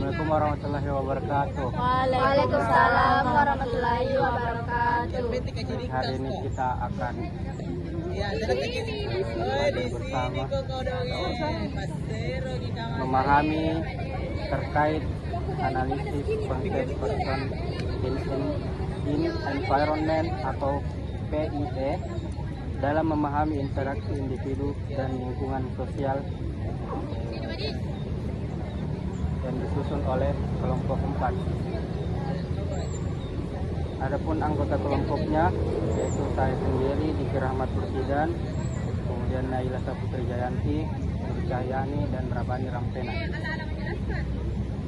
Assalamualaikum warahmatullahi wabarakatuh. Waalaikumsalam warahmatullahi wabarakatuh. Hari ini kita akan bersama memahami terkait analisis konsep person in environment atau PIE dalam memahami interaksi individu dan lingkungan sosial yang disusun oleh kelompok 4. Adapun anggota kelompoknya yaitu saya sendiri, Diki Rahmat Pursidan, kemudian Naila Saputri Jayanti, Nur Cahyani, dan Rabani Rampena.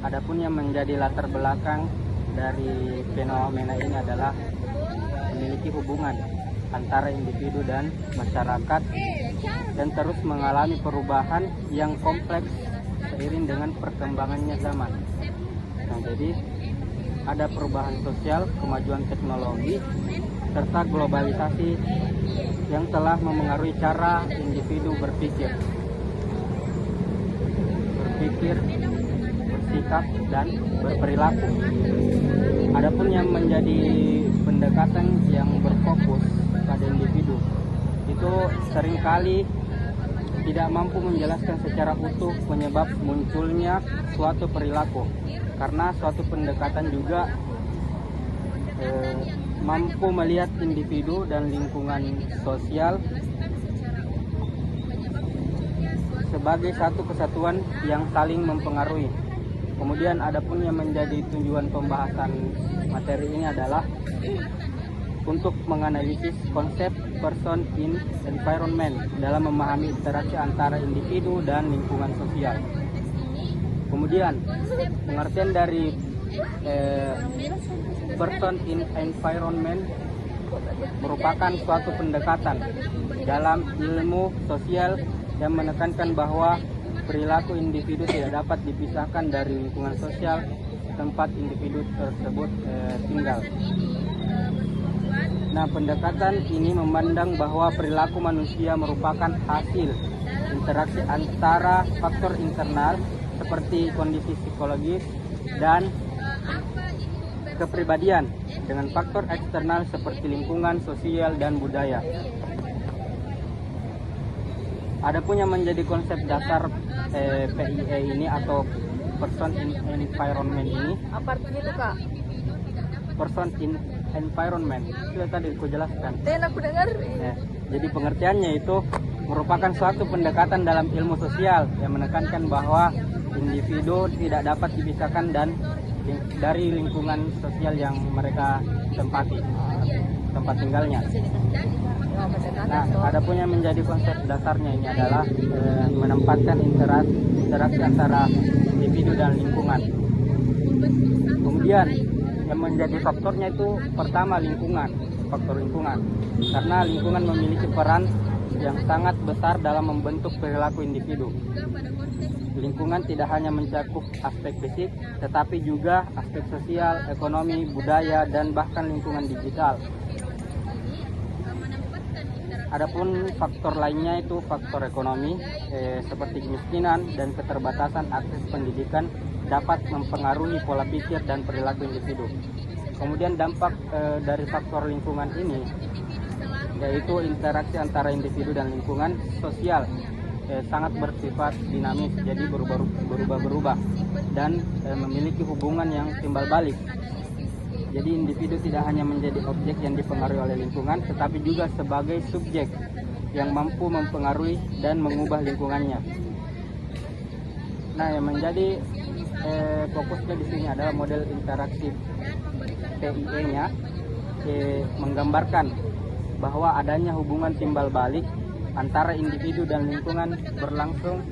Adapun yang menjadi latar belakang dari fenomena ini adalah memiliki hubungan antara individu dan masyarakat dan terus mengalami perubahan yang kompleks seiring dengan perkembangannya zaman. Nah, jadi ada perubahan sosial, kemajuan teknologi, serta globalisasi yang telah memengaruhi cara individu berpikir, bersikap, dan berperilaku. Adapun yang menjadi pendekatan yang berfokus pada individu itu seringkali tidak mampu menjelaskan secara utuh penyebab munculnya suatu perilaku, karena suatu pendekatan juga mampu melihat individu dan lingkungan sosial sebagai satu kesatuan yang saling mempengaruhi. Kemudian adapun yang menjadi tujuan pembahasan materi ini adalah untuk menganalisis konsep person in environment dalam memahami interaksi antara individu dan lingkungan sosial. Kemudian pengertian dari person in environment merupakan suatu pendekatan dalam ilmu sosial yang menekankan bahwa perilaku individu tidak dapat dipisahkan dari lingkungan sosial tempat individu tersebut tinggal. Nah, pendekatan ini memandang bahwa perilaku manusia merupakan hasil interaksi antara faktor internal seperti kondisi psikologis dan kepribadian dengan faktor eksternal seperti lingkungan, sosial, dan budaya. Adapun yang menjadi konsep dasar PIE ini atau person in environment ini, Apa artinya itu, Kak? person in environment itu tadi aku jelaskan. Aku dengar. Jadi pengertiannya itu merupakan suatu pendekatan dalam ilmu sosial yang menekankan bahwa individu tidak dapat dipisahkan dari lingkungan sosial yang mereka tempati, tempat tinggalnya. Nah, adapun yang menjadi konsep dasarnya ini adalah menempatkan interaksi antara individu dan lingkungan. Kemudian yang menjadi faktornya itu pertama faktor lingkungan, karena lingkungan memiliki peran yang sangat besar dalam membentuk perilaku individu. Lingkungan tidak hanya mencakup aspek fisik, tetapi juga aspek sosial, ekonomi, budaya, dan bahkan lingkungan digital. Adapun faktor lainnya itu faktor ekonomi, seperti kemiskinan dan keterbatasan akses pendidikan dapat mempengaruhi pola pikir dan perilaku individu. Kemudian dampak dari faktor lingkungan ini yaitu interaksi antara individu dan lingkungan sosial sangat bersifat dinamis, jadi berubah-berubah dan memiliki hubungan yang timbal balik. Jadi individu tidak hanya menjadi objek yang dipengaruhi oleh lingkungan, tetapi juga sebagai subjek yang mampu mempengaruhi dan mengubah lingkungannya. Nah, yang menjadi fokusnya di sini adalah model interaksi PIE-nya menggambarkan bahwa adanya hubungan timbal balik antara individu dan lingkungan berlangsung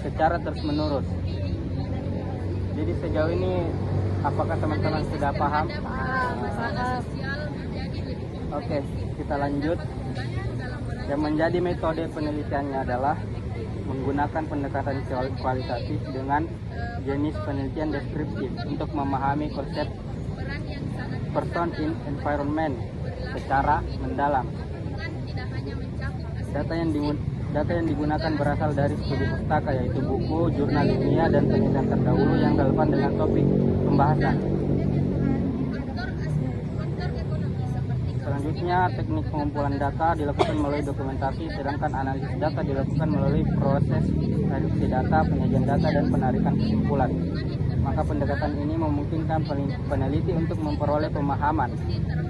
secara terus-menerus. Jadi sejauh ini apakah teman-teman sudah paham? Oke, kita lanjut. Yang menjadi metode penelitiannya adalah menggunakan pendekatan kualitatif dengan jenis penelitian deskriptif untuk memahami konsep person in environment secara mendalam. Data yang Data yang digunakan berasal dari studi pustaka, yaitu buku, jurnal ilmiah, dan penelitian terdahulu yang relevan dengan topik pembahasan. Selanjutnya, teknik pengumpulan data dilakukan melalui dokumentasi, sedangkan analisis data dilakukan melalui proses reduksi data, penyajian data, dan penarikan kesimpulan. Maka pendekatan ini memungkinkan peneliti untuk memperoleh pemahaman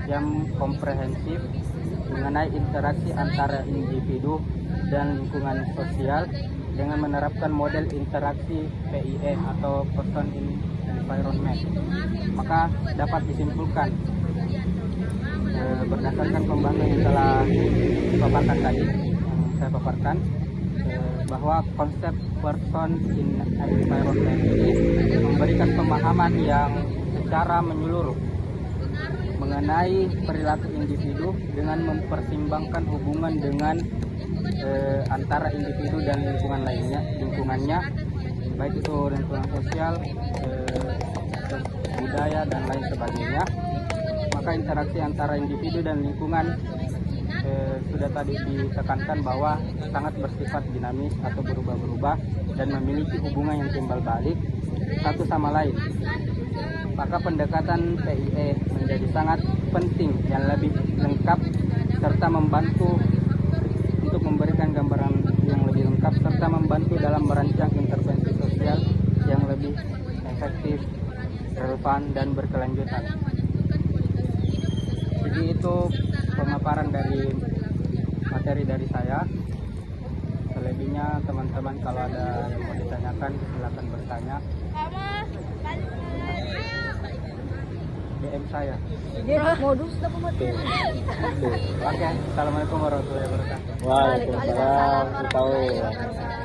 yang komprehensif mengenai interaksi antara individu dan lingkungan sosial dengan menerapkan model interaksi PIE atau Person in Environment. Maka dapat disimpulkan berdasarkan pembahasan yang telah dipaparkan tadi, yang saya paparkan, bahwa konsep Person in Environment ini memberikan pemahaman yang secara menyeluruh mengenai perilaku individu dengan mempertimbangkan hubungan dengan antara individu dan lingkungannya, baik itu lingkungan sosial, budaya, dan lain sebagainya. Maka interaksi antara individu dan lingkungan sudah tadi ditekankan bahwa sangat bersifat dinamis atau berubah-ubah dan memiliki hubungan yang timbal balik satu sama lain. Maka pendekatan PIE menjadi sangat penting yang lebih lengkap serta membantu untuk memberikan gambaran yang lebih lengkap serta membantu dalam merancang intervensi sosial yang lebih efektif, relevan, dan berkelanjutan. Jadi itu pemaparan dari materi dari saya. Selebihnya teman-teman kalau ada yang mau ditanyakan silakan bertanya. DM saya. Modus dapat materi. Oke, assalamualaikum warahmatullahi wabarakatuh. Waalaikumsalam. Waalaikumsalam warahmatullahi wabarakatuh.